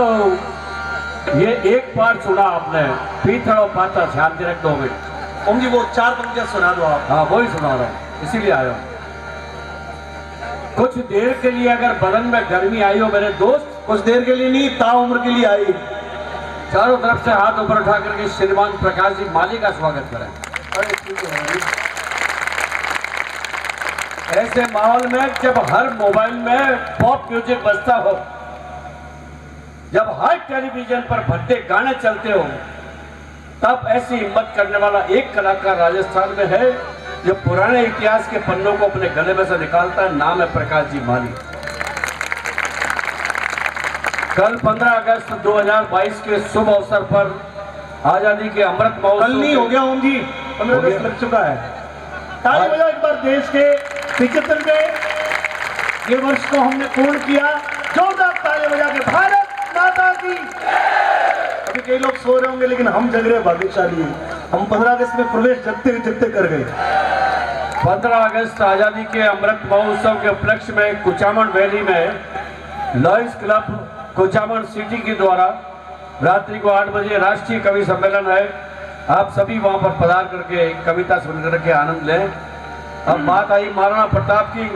तो ये एक बार सुना आपने, पीथड़ और पाता ध्यान से रख दोगे। ओम जी वो 4 पंक्तियां सुना दो आप। हाँ वही सुना रहा हूँ, इसीलिए आया हूँ। कुछ देर के लिए अगर बदन में गर्मी आई हो मेरे दोस्त, कुछ देर के लिए नहीं, ताउम्र के लिए आई। चारों तरफ से हाथ ऊपर उठा करके श्रीमान प्रकाश जी माली का स्वागत करें। ऐसे माहौल में जब हर मोबाइल में पॉप म्यूजिक बजता हो, जब हर टेलीविजन पर भद्दे गाने चलते हो, तब ऐसी हिम्मत करने वाला एक कलाकार राजस्थान में है जो पुराने इतिहास के पन्नों को अपने गले में से निकालता है। नाम है प्रकाश जी माली। कल 15 अगस्त 2022 के शुभ अवसर पर आजादी के अमृत महोत्सव, कल नहीं हो गया ओम जी, 15 अगस्त लग चुका है। ताली बजाओ एक बार। देश के 75वें ये वर्ष को हमने पूर्ण किया। जोरदार ताली बजा के भारत माता की। अभी कई लोग सो रहे होंगे लेकिन हम जग रहे भाग्यशाली हैं। हम 15 अगस्त में प्रवेश जगते कर गए। 15 अगस्त आजादी के अमृत महोत्सव के उपलक्ष्य में कुचामन वैली में लॉयंस क्लब कुचामन सिटी के द्वारा रात्रि को 8 बजे राष्ट्रीय कवि सम्मेलन है। आप सभी वहां पर पधार करके कविता सुन करके आनंद लें। अब बात आई महाराणा प्रताप की।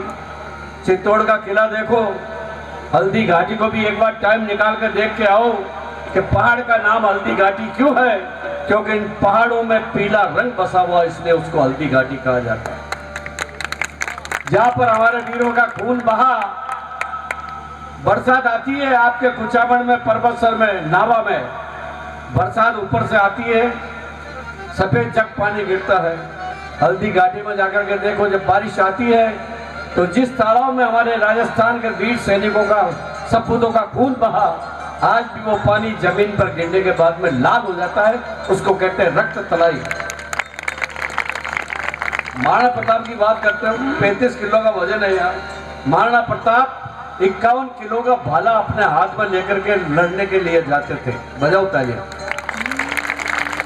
चित्तौड़ का किला देखो, हल्दी घाटी को भी एक बार टाइम निकाल कर देख के आओ कि पहाड़ का नाम हल्दी घाटी क्यों है। क्योंकि इन पहाड़ों में पीला रंग बसा हुआ, इसलिए उसको हल्दी घाटी कहा जाता है। जहां पर हमारे वीरों का खून बहा। बरसात आती है आपके कुचामन में, परबतसर में, नावा में बरसात ऊपर से आती है, सफेद जग पानी गिरता है। हल्दी घाटी में जाकर के देखो, जब बारिश आती है तो जिस तालाब में हमारे राजस्थान के वीर सैनिकों का सपूतों का खून बहा, आज भी वो पानी जमीन पर गिरने के बाद में लाल हो जाता है। उसको कहते हैं रक्त तलाई। महाराणा प्रताप की बात करते हैं, 35 किलो का वजन है यार। महाराणा प्रताप 51 किलो का भाला अपने हाथ में लेकर के लड़ने के लिए जाते थे। बजाओ तालियां।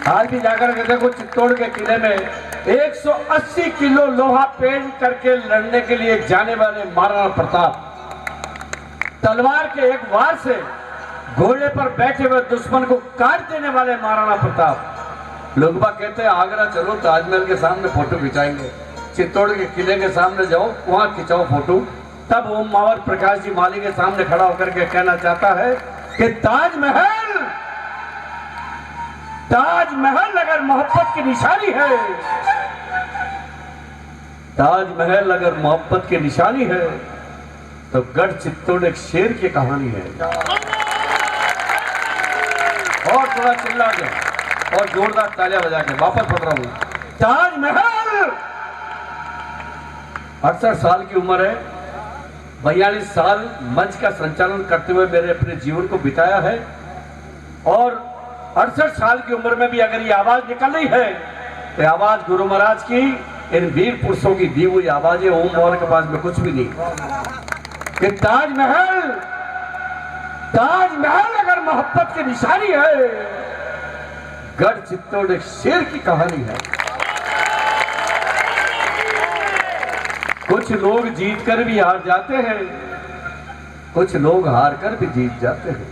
आज भी जाकर के देखो, चित्तौड़ के किले में 180 किलो लोहा पेंट करके लड़ने के लिए जाने वाले महाराणा प्रताप, तलवार के एक वार से घोड़े पर बैठे हुए दुश्मन को काट देने वाले महाराणा प्रताप। लोग बाग कहते हैं आगरा चलो, ताजमहल के सामने फोटो खिंचाएंगे। चित्तौड़ के किले के सामने जाओ, वहां खिंचाओ फोटो। तब ओम मावर प्रकाश जी माली के सामने खड़ा होकर के कहना चाहता है कि ताजमहल अगर मोहब्बत की निशानी है, ताजमहल अगर मोहब्बत की निशानी है, तो गढ़ चित्तौड़ एक शेर की कहानी है। और थोड़ा चिल्ला के और जोरदार तालियां बजा के वापस पढ़ रहा हूं। ताजमहल 68 साल की उम्र है। 42 साल मंच का संचालन करते हुए मेरे अपने जीवन को बिताया है। और 68 साल की उम्र में भी अगर ये आवाज निकल रही है, तो आवाज गुरु महाराज की, इन वीर पुरुषों की दी हुई आवाज है। ओम मावर के पास में कुछ भी नहीं। कि ताजमहल अगर मोहब्बत की निशानी है, गढ़ चित्तौड़ एक शेर की कहानी है। कुछ लोग जीत कर भी हार जाते हैं, कुछ लोग हार कर भी जीत जाते हैं।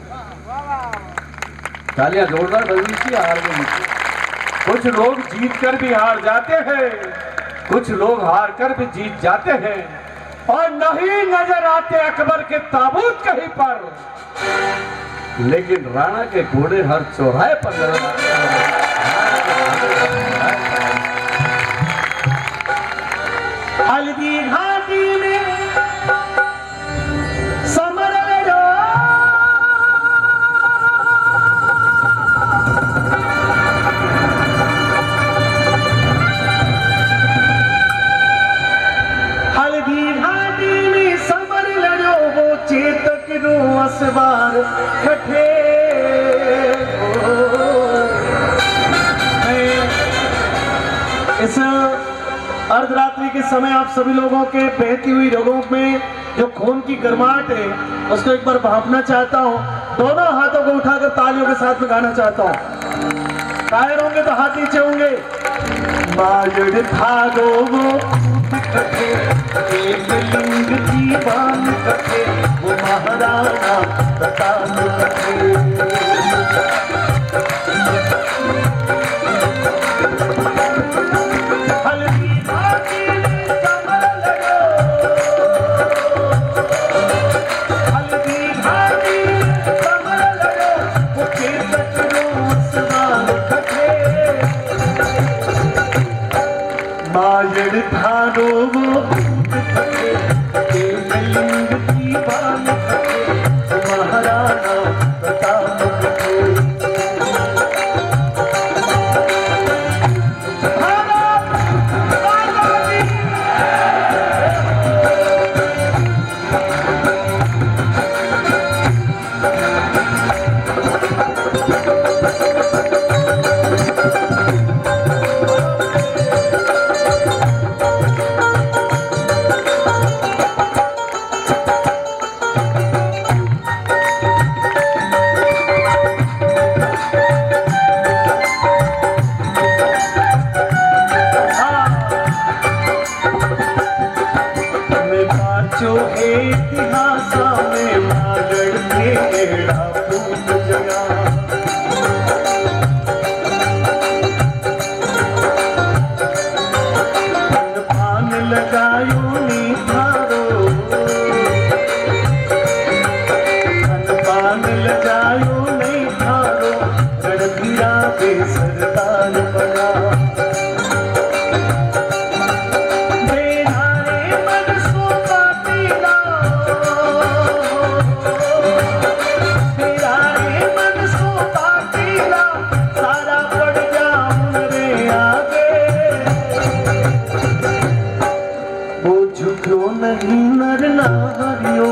तालियां जोरदार बजनी चाहिए हार के नीचे। कुछ लोग जीत कर भी हार जाते हैं, कुछ लोग हार कर भी जीत जाते हैं, और नहीं नजर आते अकबर के ताबूत कहीं पर, लेकिन राणा के घोड़े हर चौराहे पर नजर आते हैं। हल्दी घाटी में समर लड़ो, हल्दी घाटी में समर लड़ो, वो चेतक नो असवार कठे। इस अर्धरात्रि के समय आप सभी लोगों के बहती हुई रगों में जो खून की गर्माहट है, उसको एक बार भांपना चाहता हूँ। दोनों हाथों को उठाकर तालियों के साथ में गाना चाहता हूँ। कायर होंगे तो हाथ नीचे होंगे। बाजड़ भागो वो कटे, एक लिंग दीवान कटे, वो महाराणा प्रताप कटे। सचो है इतिहास में मागड़ के एड़ा फूट गया। पान लगायो नी थारो, पान लगायो नहीं थारो, रणधीरा पे सरदार बना। नहीं नर नारियो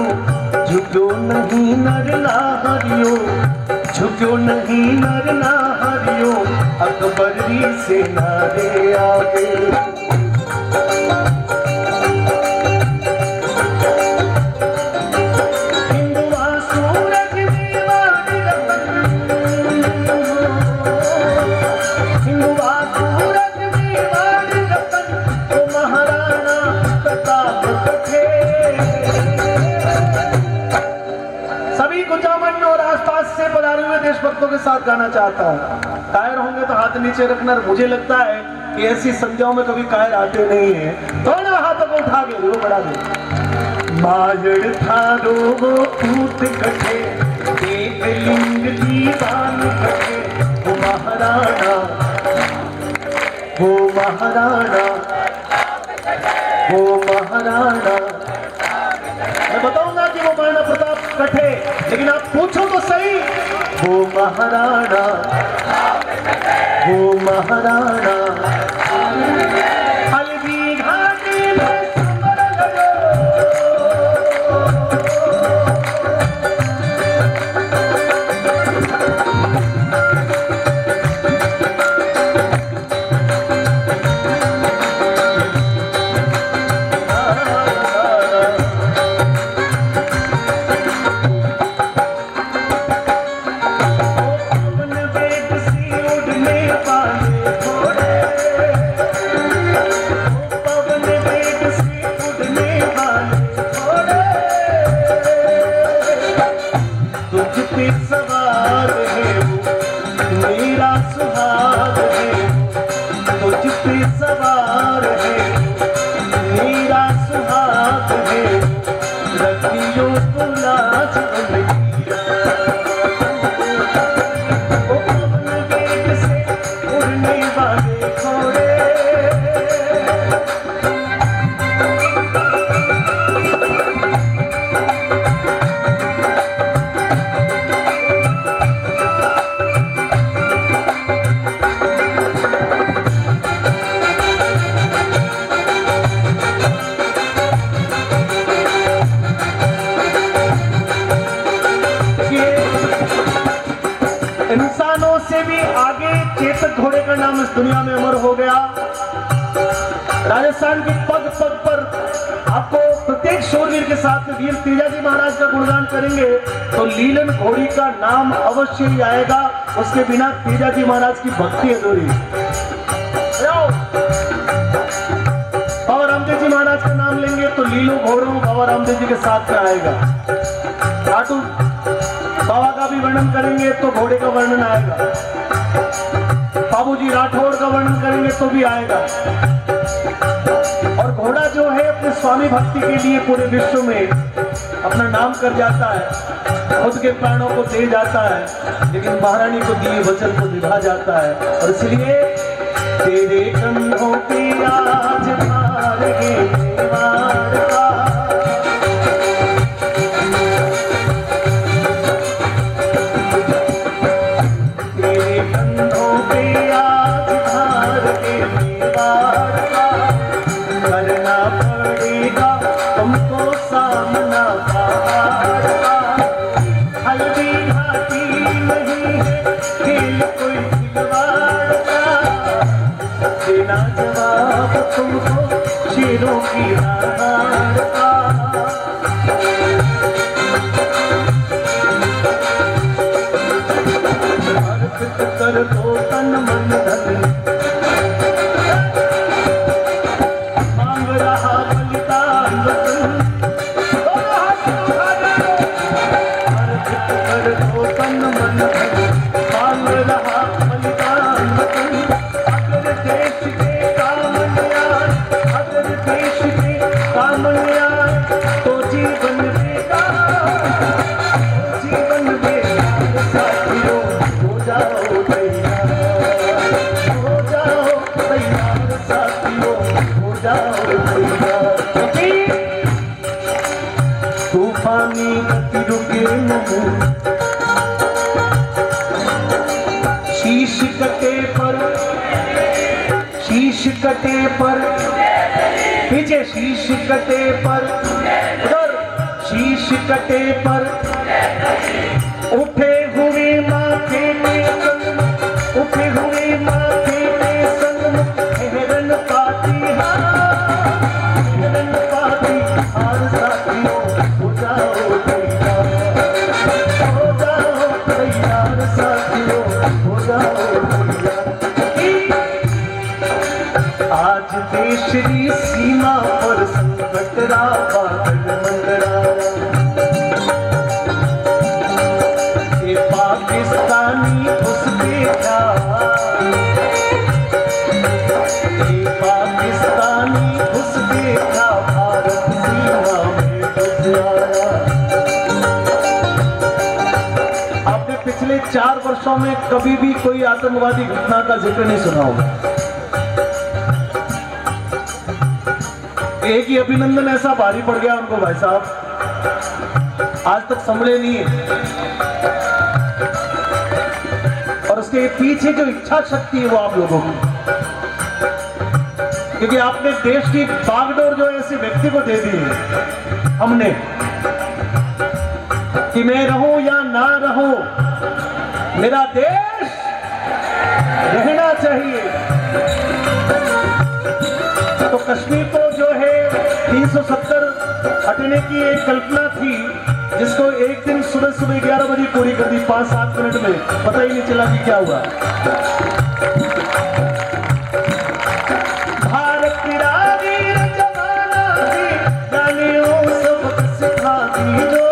झुक्यो नहीं नर नारियो, झुक्यो नहीं नर नारियो, अकबरी से नारे आगे। हिंदुआ सूरज मेवाड़ी रतन, हिंदुआ सूरज मेवाड़ी रतन, तो महाराणा प्रताप कथे। सभी कुचामन और आसपास से पधारे हुए देशभक्तों के साथ गाना चाहता हूँ। कायर होंगे तो हाथ नीचे रखना। मुझे लगता है कि ऐसी संध्याओं में कभी कायर आते नहीं है। दोनों हाथों को उठा के वो बढ़ा दे। माजड़ थारो वो ऊट कटे, एक लिंग दीवान कटे, वो महाराणा, वो महाराणा, वो महाराणा। मैं बताऊंगा कि वो महाराणा प्रताप कटे, लेकिन आप पूछो तो सही। वो महाराणा, वो महाराणा, हल्दी घाटी में समर लड़ो। सवार है मेरा सुहाग है, तुझ पे सवार है मेरा सुहाग है, रखियो को नाच अंगीरा। ओ पवन वेग से उड़ने वाले घोड़े, इंसानों से भी आगे चेतक घोड़े का नाम इस दुनिया में अमर हो गया। राजस्थान की पग पग पर आपको प्रत्येक शूरवीर के साथ में वीर तेजाजी महाराज का गुणगान करेंगे तो लीलन घोड़ी का नाम अवश्य ही आएगा। उसके बिना तेजाजी महाराज की भक्ति अधूरी। बाबा रामदेव जी महाराज का नाम लेंगे तो लीलो घोड़ों बाबा रामदेव जी के साथ में आएगा। खाटू बाबा का भी वर्णन करेंगे तो घोड़े का वर्णन आएगा। बाबूजी राठौड़ का वर्णन करेंगे तो भी आएगा। और घोड़ा जो है अपने स्वामी भक्ति के लिए पूरे विश्व में अपना नाम कर जाता है, खुद के प्राणों को दे जाता है, लेकिन महारानी को दिए वचन को निभा जाता है। और इसलिए तेरे कंधों पे आज भार है मेवाड़ का, तुमको सामना पहाड़ का। हल्दी घाटी नहीं है खेल कोई खिलवाड़ का, देना जवाब तुमको शेरों की दहाड़ का। अर्पित कर दो तन मन धन, मांग रहा बलिदान वतन, तूफानी गति रुके नहीं, शीश कटे पर पीछे शीश कटे पर उधर शीश कटे पर उठे हुए माथे में संग, उठे हुए माथे में संग हिरन पाती हार साथियों हो जाओ तैयार, हो जाओ तैयार साथियों हो जाओ तैयार। आज देश की सीमा पर संकट रा बादल मंडराया, ये पाकिस्तानी घुस के था, ये पाकिस्तानी घुस के था भारत सीमा में घुस आया। आपने पिछले 4 वर्षों में कभी भी कोई आतंकवादी घटना का जिक्र नहीं सुना होगा। एक ही अभिनंदन ऐसा भारी पड़ गया उनको भाई साहब, आज तक संभले नहीं है। और उसके पीछे जो इच्छा शक्ति है वो आप लोगों की, क्योंकि आपने देश की बागडोर जो ऐसे व्यक्ति को दे दी है हमने, कि मैं रहूं या ना रहूं मेरा देश रहना चाहिए। तो कश्मीर को जो है 370 हटने की एक कल्पना थी, जिसको एक दिन सुबह 11 बजे पूरी कर दी 5-7 मिनट में, पता ही नहीं चला कि क्या हुआ। भारत तेरा वीर जवाना भी जानियो सबक सिखा दी जो,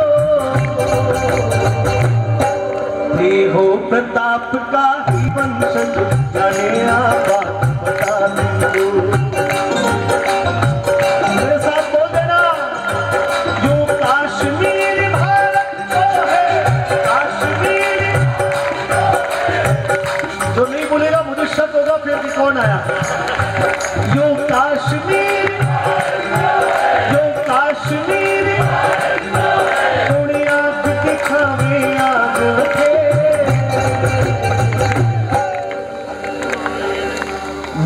ये हो प्रताप का ही वंशज जाने बात बता दो। कौन आया? यो कश्मीर थोड़ी आंख दिखावे आग थे,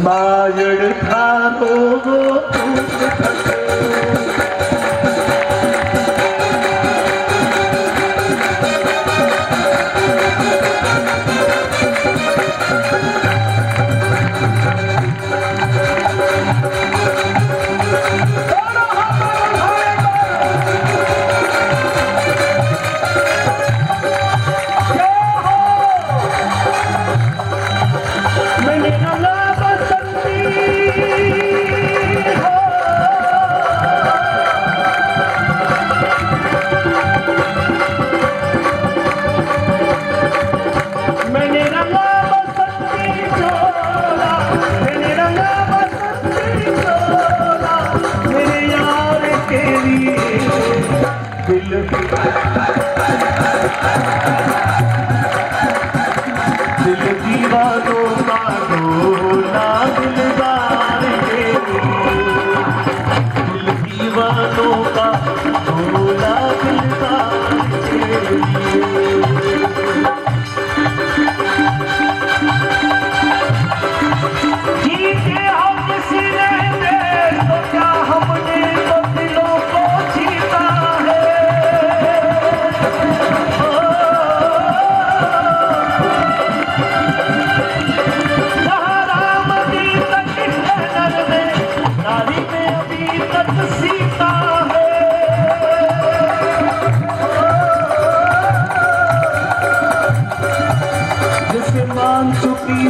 मायड़ थारो वो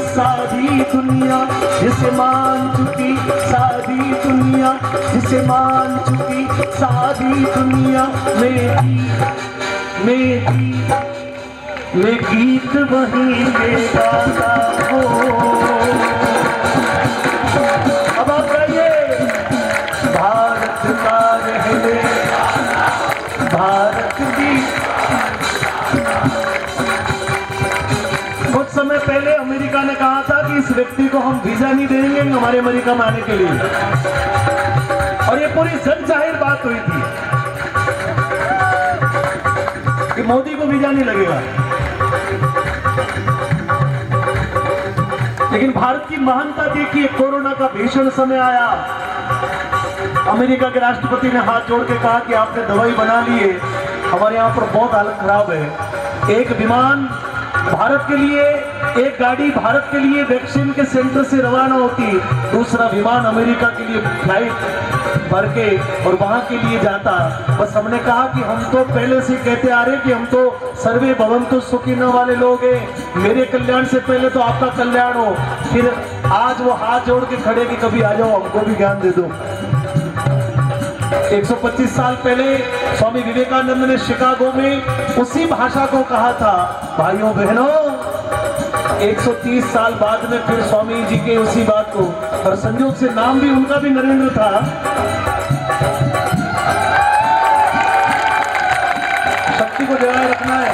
सारी दुनिया, जिसे मान चुकी सारी दुनिया, जिसे मान चुकी सारी दुनिया, मैं गीत वही गाता हूँ। अब आप कहिए भारत का रहने, भारत की। कुछ समय पहले अमेरिका ने कहा था कि इस व्यक्ति को हम वीजा नहीं देंगे हमारे अमेरिका में आने के लिए, और ये पूरी जग जाहिर बात हुई थी। मोदी को वीजा नहीं लगेगा। लेकिन भारत की महानता देखिए, कोरोना का भीषण समय आया, अमेरिका के राष्ट्रपति ने हाथ जोड़ के कहा कि आपने दवाई बना ली है, हमारे यहाँ पर बहुत हालत खराब है। एक विमान भारत के लिए, एक गाड़ी भारत के लिए वैक्सीन के सेंटर से रवाना होती, दूसरा विमान अमेरिका के लिए फ्लाइट भर के और वहां के लिए जाता। बस हमने कहा कि हम तो पहले से कहते आ रहे कि हम तो सर्वे भवन्तु सुखिनः वाले लोग हैं, मेरे कल्याण से पहले तो आपका कल्याण हो। फिर आज वो हाथ जोड़ के खड़े कि कभी आ जाओ, हमको भी ज्ञान दे दो। 125 साल पहले स्वामी विवेकानंद ने शिकागो में उसी भाषा को कहा था। भाइयों बहनों, 130 साल बाद में फिर स्वामी जी के उसी बात को, और संयोग से नाम भी उनका भी नरेंद्र था। शक्ति को जगाए रखना है,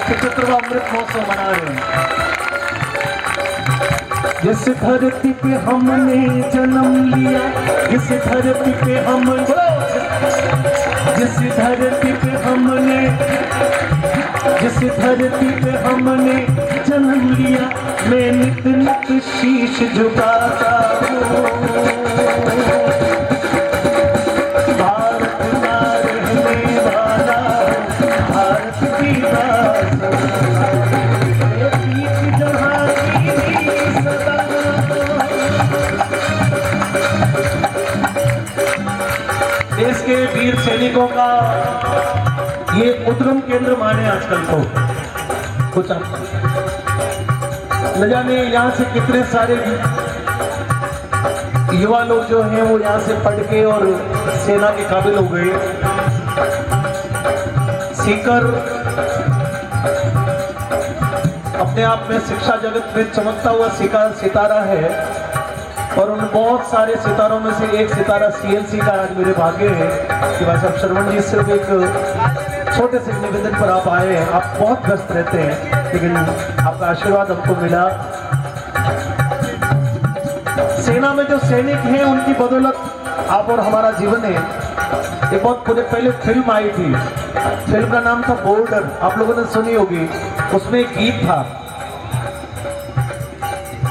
75वां अमृत महोत्सव मना रहे हैं। जिस धरती पे हमने जन्म लिया, जिस धरती पे हमने, जिस धरती पे हमने, जिस धरती पे हमने जन्म लिया, मैं नित नित शीश झुकाता हूँ। भारत का रहने वाला, भारत की दास, जहाँ की सदा। देश के वीर सैनिकों का ये उद्गम केंद्र माने आजकल तो कुछ, न जाने यहाँ से कितने सारे युवा लोग जो हैं वो यहाँ से पढ़ के और सेना के काबिल हो गए। सीकर अपने आप में शिक्षा जगत में चमकता हुआ सितारा है, और उन बहुत सारे सितारों में से एक सितारा CLC का आज मेरे भाग्य है कि भाई साहब श्रवण जी सिर्फ एक छोटे से निवेदन पर आप आए हैं। आप बहुत व्यस्त रहते हैं, लेकिन आपका आशीर्वाद हमको मिला। सेना में जो सैनिक हैं उनकी बदौलत आप और हमारा जीवन है। एक बहुत पहले फिल्म आई थी, फिल्म का नाम था बॉर्डर, आप लोगों ने सुनी होगी। उसमें एक गीत था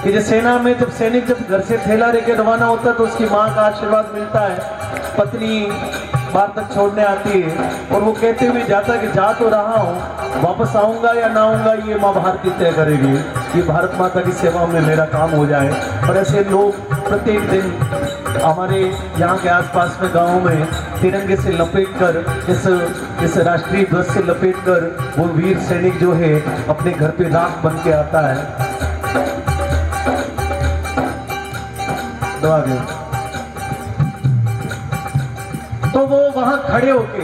कि जो सेना में जब सैनिक जब घर से थैला लेके रवाना होता है तो उसकी माँ का आशीर्वाद मिलता है, पत्नी बाहर तक छोड़ने आती है और वो कहते हुए जाता कि जा तो रहा हूँ, वापस आऊंगा या ना आऊंगा ये माँ भारती तय करेगी, ये भारत माता की सेवा में मेरा काम हो जाए। और ऐसे लोग प्रत्येक दिन हमारे यहाँ के आसपास में गाँव में तिरंगे से लपेटकर, इस राष्ट्रीय ध्वज से लपेटकर वो वीर सैनिक जो है अपने घर पे राख बन के आता है। तो वो वहां खड़े होके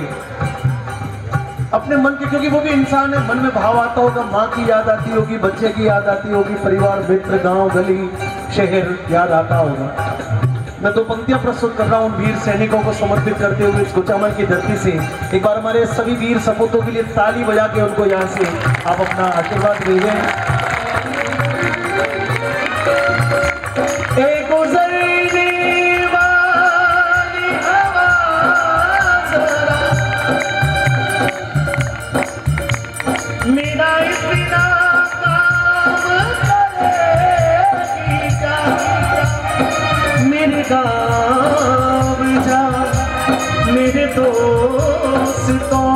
अपने मन के, क्योंकि वो भी इंसान है, मन में भाव आता होगा, माँ की याद आती होगी, बच्चे की याद आती होगी, परिवार मित्र गांव गली शहर याद आता होगा। मैं दो पंक्तियां प्रस्तुत कर रहा हूं वीर सैनिकों को समर्पित करते हुए इस कुचामन की धरती से। एक बार हमारे सभी वीर सपूतों के लिए ताली बजा के उनको यहाँ से आप अपना आशीर्वाद भेजें। मेरे दोस्तों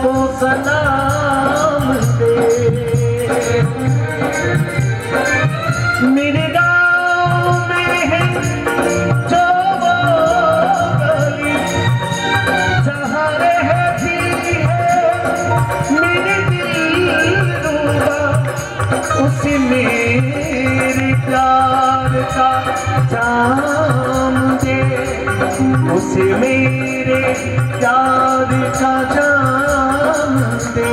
को सलाम दे, मेरे गाँव में है जो वो गली जहाँ रहती है मेरे दिल रूबा, उसे मेरे प्यार का जाम दे, उसे मेरे प्यार का जाम दे।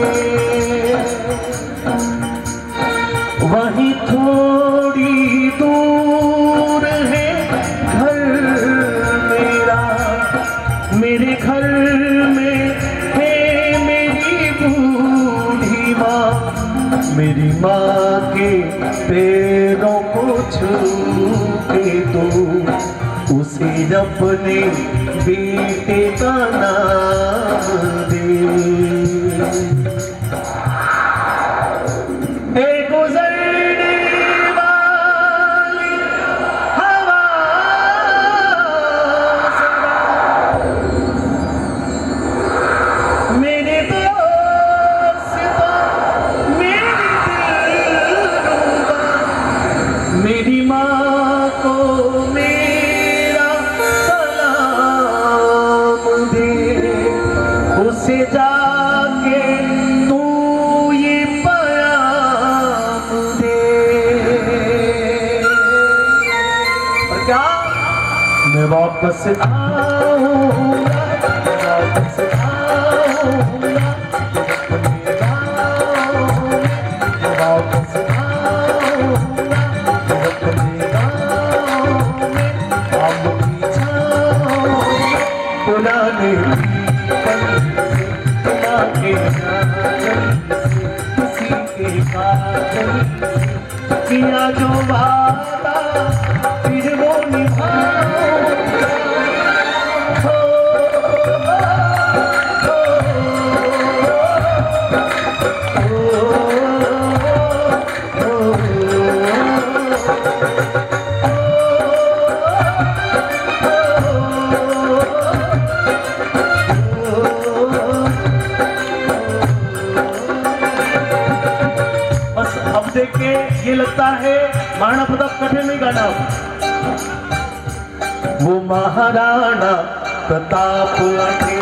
वहीं थोड़ी दूर है घर मेरा, मेरे घर में है मेरी बूढ़ी माँ, मेरी माँ के पैरों को छू के तो उसे अपने बेटे का नाम दे। वापस आऊंगा, वापस आऊंगा, अपने गाँव में वापस आऊंगा, अपने गाँव में आम की छाँव में पुराने पल से, पुराने आंचल से, किसी के काजल से किया जो वादा फिर वो निभाऊंगा। हो, हो, बस अब देखिए, ये लगता है महाराणा प्रताप कठिन नहीं गाना। वो महाराणा प्रताप आके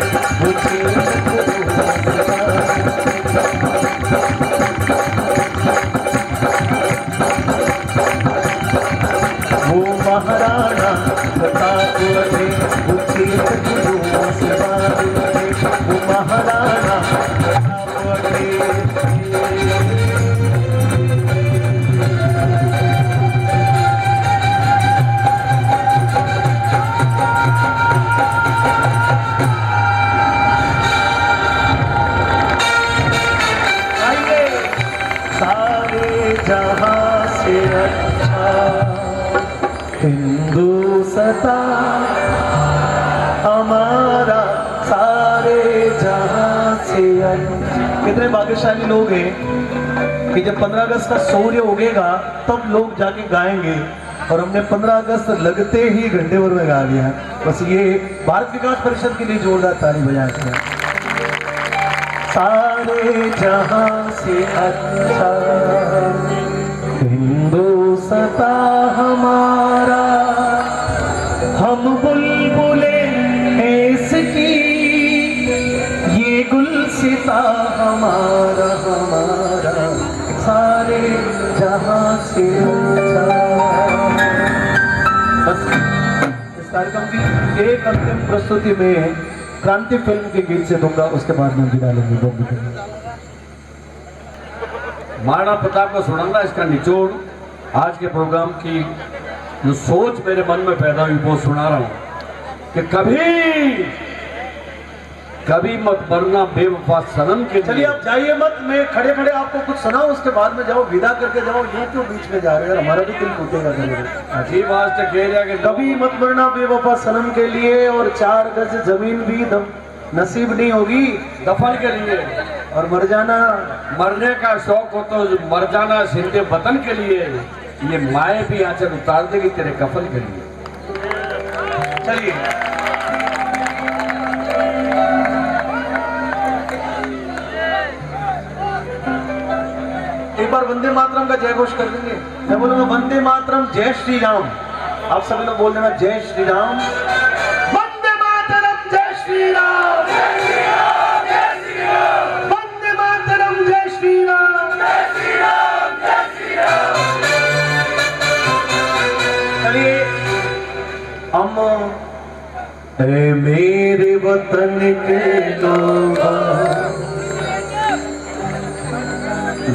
वो महाराणा प्रताप आके वो महाराणा प्रताप आके जहाँ से अच्छा हिंदुस्तान हमारा, सारे जहाँ से अच्छा। कितने भाग्यशाली लोग हैं कि जब 15 अगस्त का सूर्य उगेगा तब लोग जाके गाएंगे, और हमने 15 अगस्त लगते ही घंटे भर में गा लिया। बस ये भारत विकास परिषद के लिए जोरदार ताली बजाते हैं। सारे जहां से अच्छा हिंदुस्तान हमारा, हम बुलबुले इसकी, ये गुलसिता हमारा हमारा, सारे जहां से अच्छा। बस इस कार्यक्रम की एक अंतिम प्रस्तुति में क्रांति फिल्म के गीत से दूंगा, उसके बाद में विदा लेंगे। महाराणा प्रताप का सुनाना, इसका निचोड़ आज के प्रोग्राम की जो सोच मेरे मन में पैदा हुई वो सुना रहा हूं कि कभी मत मरना बेवफा सनम के। चलिए आप जाइए मत, मैं खड़े खड़े आपको कुछ सुनाऊं, उसके बाद में जाओ, विदा करके जाओ। ये क्यों बीच में जा रहे हैं, हमारा भी दिल टूटेगा। अजीब आज तक कह रहा कि कभी मत मरना बेवफा सनम के लिए, और 4 गज जमीन भी नसीब नहीं होगी दफन के लिए, और मर जाना, मरने का शौक हो तो मर जाना सिंधे वतन के लिए, ये माए भी आंचल उतार देगी तेरे कफन के लिए। चलिए एक बार वंदे मातरम का जय घोष कर देंगे। मैं बोलूंगा वंदे मातरम, जय श्री राम। आप सभी लोग बोल देना जय श्री राम, वंदे मातरम, जय श्री राम, जय श्री राम, जय श्री राम, वंदे मातरम, जय श्री राम, जय श्री राम, जय श्री राम। चलिए हम ऐ मेरे वतन के लोग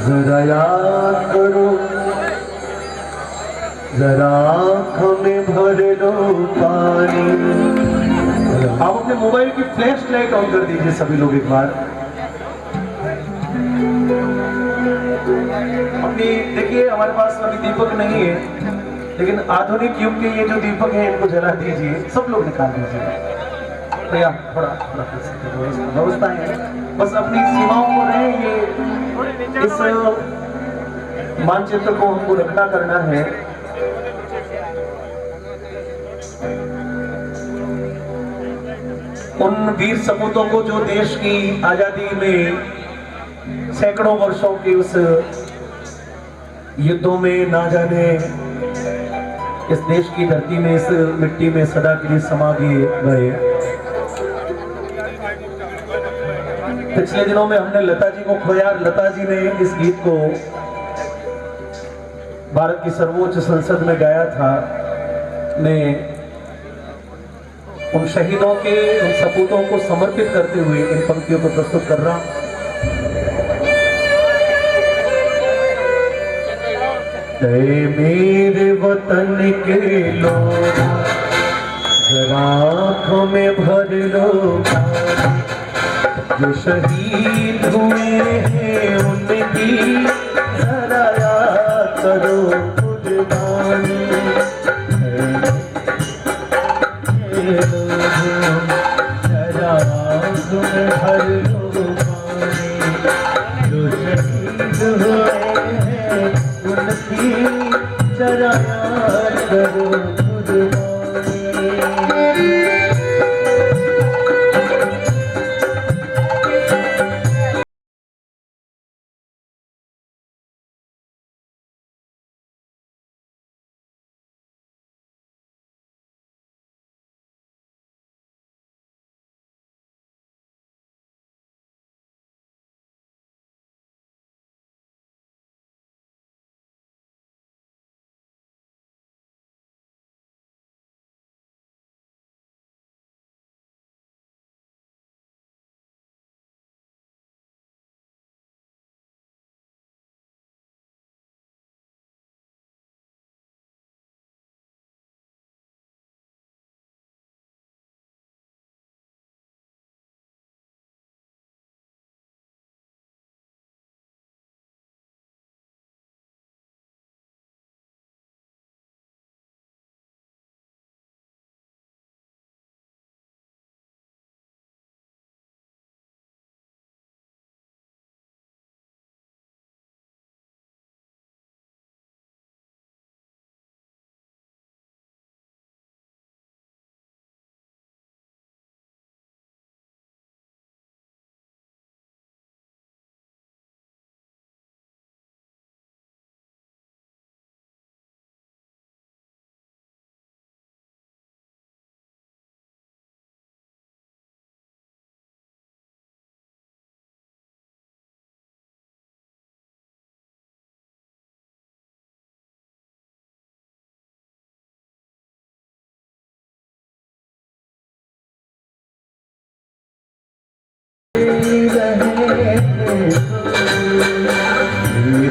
जरा याद करो, जरा आँखों में भर लो पानी। आप अपने मोबाइल की फ्लैश लाइट ऑन कर दीजिए सभी लोग एक बार। अपनी देखिए, हमारे पास अभी दीपक नहीं है, लेकिन आधुनिक युग के ये जो दीपक हैं इनको जला दीजिए, सब लोग निकाल दीजिए। थोड़ा व्यवस्था है, बस अपनी सीमाओं को रहें। ये इस मानचित्र को हमको रखना करना है। उन वीर सपूतों को जो देश की आजादी में सैकड़ों वर्षों के उस युद्धों में ना जाने इस देश की धरती में, इस मिट्टी में सदा के लिए समा गए। पिछले दिनों में हमने लता जी को खोया। लता जी ने इस गीत को भारत की सर्वोच्च संसद में गाया था। मैं उन शहीदों के उन सपूतों को समर्पित करते हुए इन पंक्तियों को प्रस्तुत कर रहा हूं। ऐ मेरे वतन के लोग जरा आँखों में भर लो, जो शहीद हुए हैं उनकी जरा याद करो कुर्बानी। जरा आँखों में भर लो पानी, जो शहीद हुए हैं उनकी जरा याद करो कुर्बानी।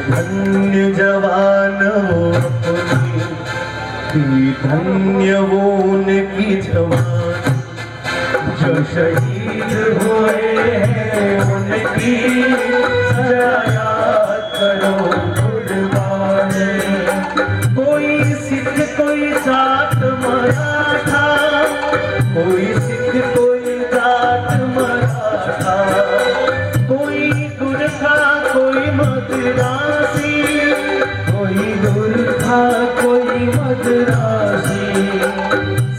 धन्य जवान धन्य वो उनकी जवान, जो शहीद हुए हैं उनकी जरा याद करो कुर्बानी। कोई सिख कोई जाट मराठा, कोई सिख कोई जाट मराठा, कोई गुरखा कोई मद्रासी, कोई गुरखा कोई मद्रासी,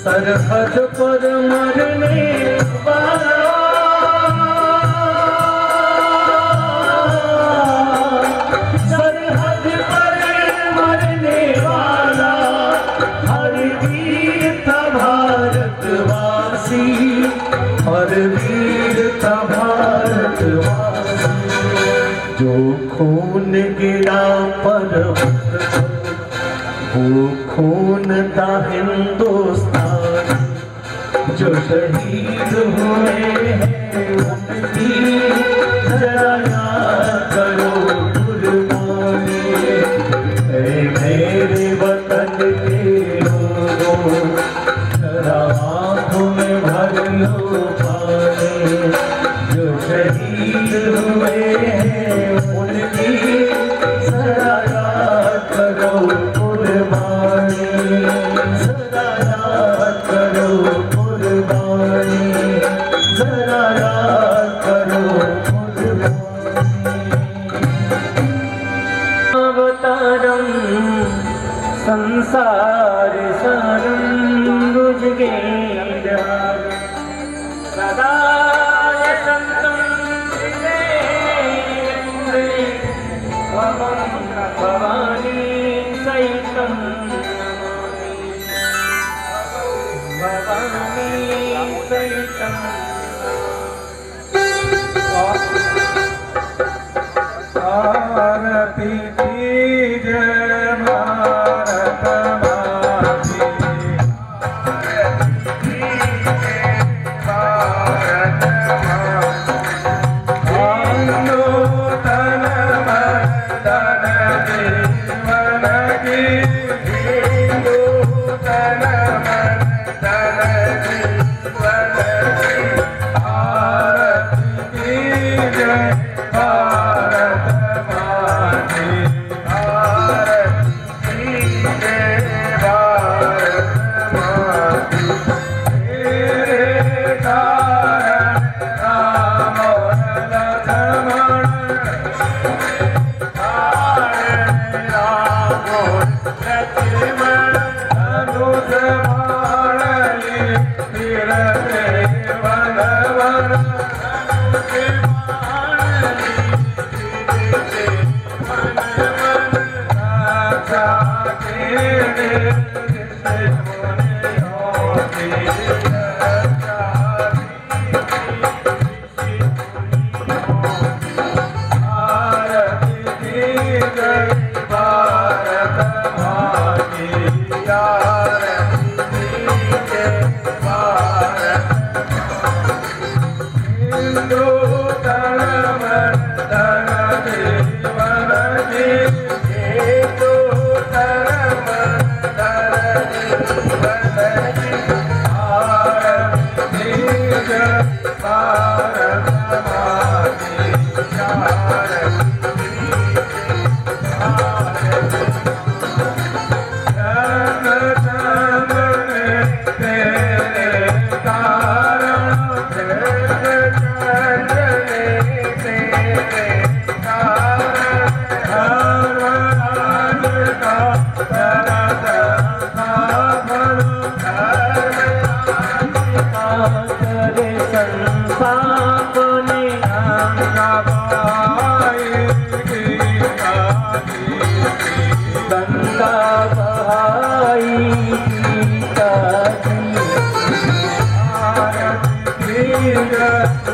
सरहद पर मरने वाला, सरहद पर मरने वाला हर वीर था भारतवासी, हर वीर था भारतवासी। जो खून गिरा पर्वत वो खून था हिंदुस्तान, जो शहीद हुए हैं उनकी जरा याद करो कुर्बानी। ऐ मेरे वतन के लोगों जरा आँखों में भर लो पानी, जो शहीद हुए हैं उनकी जरा याद करो कुर्बानी, जरा याद करो कुर्बानी, जरा याद करो कुर्बानी। अवतारम संसार सारं भुजगेन्द्र सदा संतं भवानी सहितं भवानी सहितं। आरती कीजिए भारत माँ की।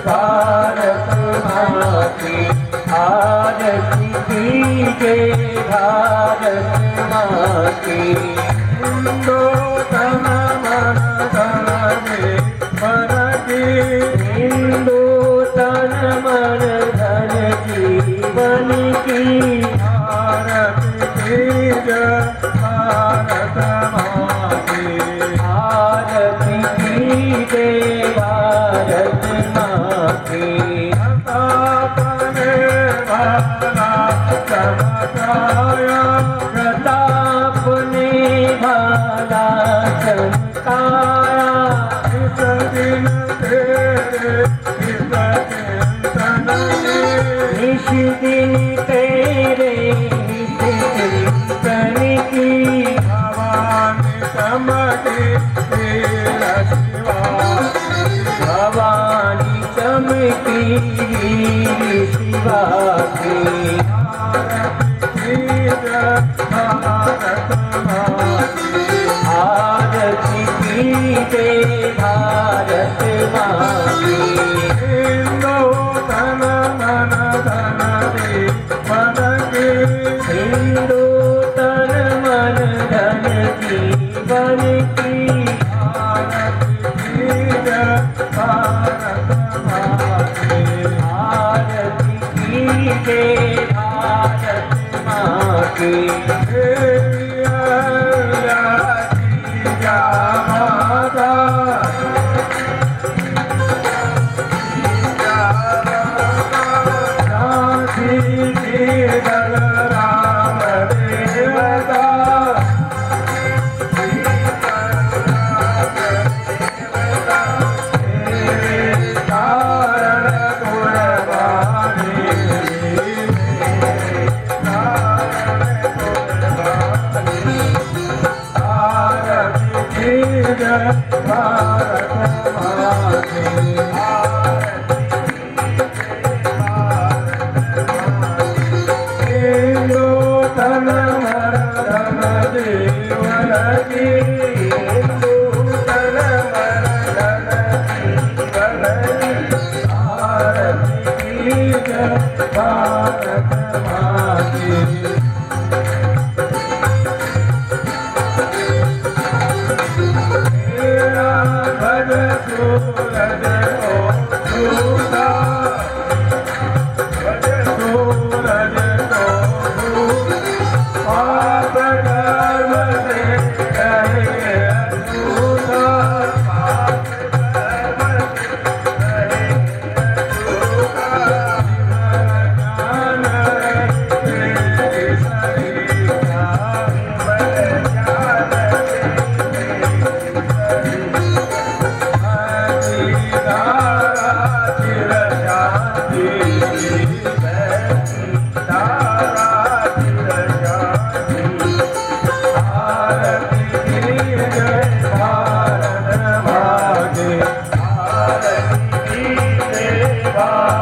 भारत माँ की आरती कीजिए, भारत माँ की। हिंदू तन मन धन हिंदू तन मन धन जीवन की। भारत की जय, भारत माँ की। आरती कीजिए, भारत माँ की। अपने भाला चमकाया, प्रताप ने भाला चमकाया। इस दिन तेरे इस चिंतन में, इस दिन तेरे हित चिंतन की। भवानी चमकी तेरा शिवा, भवानी चमकी शिवा की। आरती कीजिए, भारत माँ की। हिंदू तन मन धन जीवन की। हिंदू तन मन धन जीवन की। भारत की जय, भारत माँ की। आरती कीजिए, भारत माँ की। भारत माँ की। हिंदू तन मन धन जीवन की। हिंदू तन मन धन जीवन की। भारत की जय, भारत माँ की। भज सूरज को झूठा, भज सूरज को झूठा, पाप कर्म से कहे अछूता, पाप कर्म से कहे अछूता। ज्ञान तेरे शरीर का, बल ज्ञान भारत